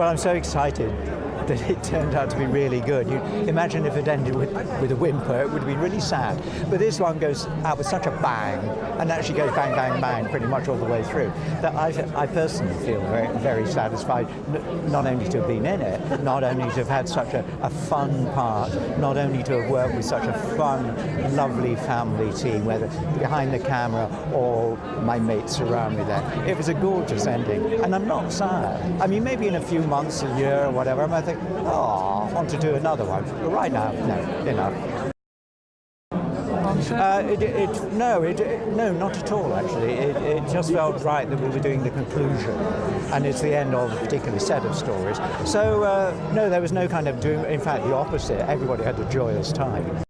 Well, I'm so excited that it turned out to be really good. You imagine if it ended with a whimper, it would have been really sad. But this one goes out with such a bang, and actually goes bang, bang, bang pretty much all the way through, that I personally feel very, very satisfied, not only to have been in it, not only to have had such a fun part, not only to have worked with such a fun, lovely family team, whether behind the camera or my mates around me there. It was a gorgeous ending, and I'm not sad. I mean, maybe in a few months, a year or whatever, I might think, oh, I want to do another one. But right now, no, enough. No, not at all, actually. It just felt right that we were doing the conclusion, and it's the end of a particular set of stories. So, no, there was no kind of doing, in fact, the opposite. Everybody had a joyous time.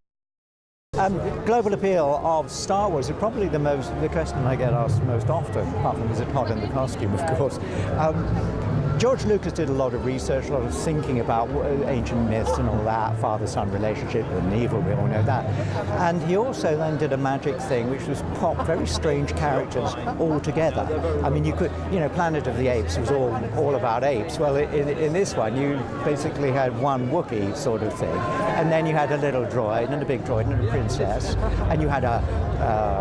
Global appeal of Star Wars is probably the question I get asked most often, apart from is it hot in the costume, of course. George Lucas did a lot of research, a lot of thinking about ancient myths and all that, father-son relationship and evil, we all know that. And he also then did a magic thing, which was pop very strange characters all together. I mean, you could, Planet of the Apes was all about apes. Well, in this one, you basically had one Wookiee sort of thing, and then you had a little droid and a big droid and a princess, and you had a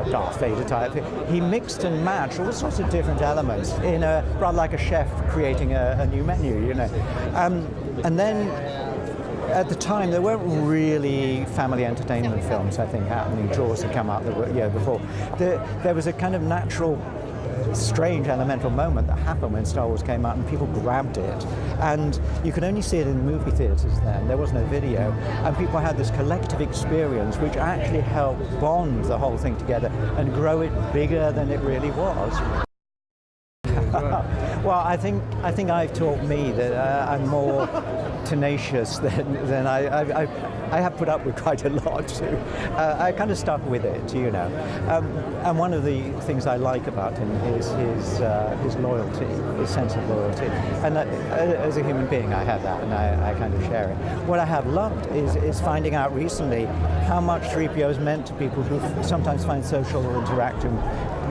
Darth Vader type thing. He mixed and matched all sorts of different elements in rather like a chef creating a new menu, and then at the time there weren't really family entertainment films, I think, happening. Jaws had come out the year before. There was a kind of natural, strange elemental moment that happened when Star Wars came out, and people grabbed it, and you could only see it in movie theaters then. There was no video, and people had this collective experience which actually helped bond the whole thing together and grow it bigger than it really was. Well, I think I've taught me that I'm more tenacious than I have put up with quite a lot too. I kind of stuck with it, and one of the things I like about him is his loyalty, his sense of loyalty, and as a human being I have that, and I kind of share it. What I have loved is finding out recently how much 3PO has meant to people who sometimes find social interaction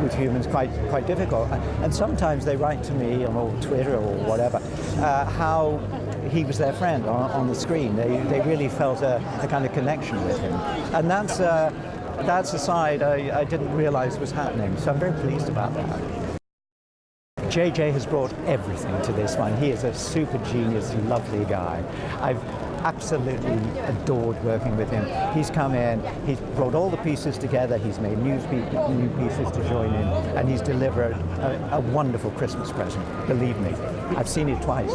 with humans quite difficult, and sometimes they write to me on Twitter or whatever how he was their friend on the screen. They really felt a kind of connection with him, and that's a side I didn't realize was happening, so I'm very pleased about that. JJ has brought everything to this one. He is a super genius, lovely guy. I've absolutely adored working with him. He's come in, he's brought all the pieces together, he's made new pieces to join in, and he's delivered a wonderful Christmas present. Believe me, I've seen it twice.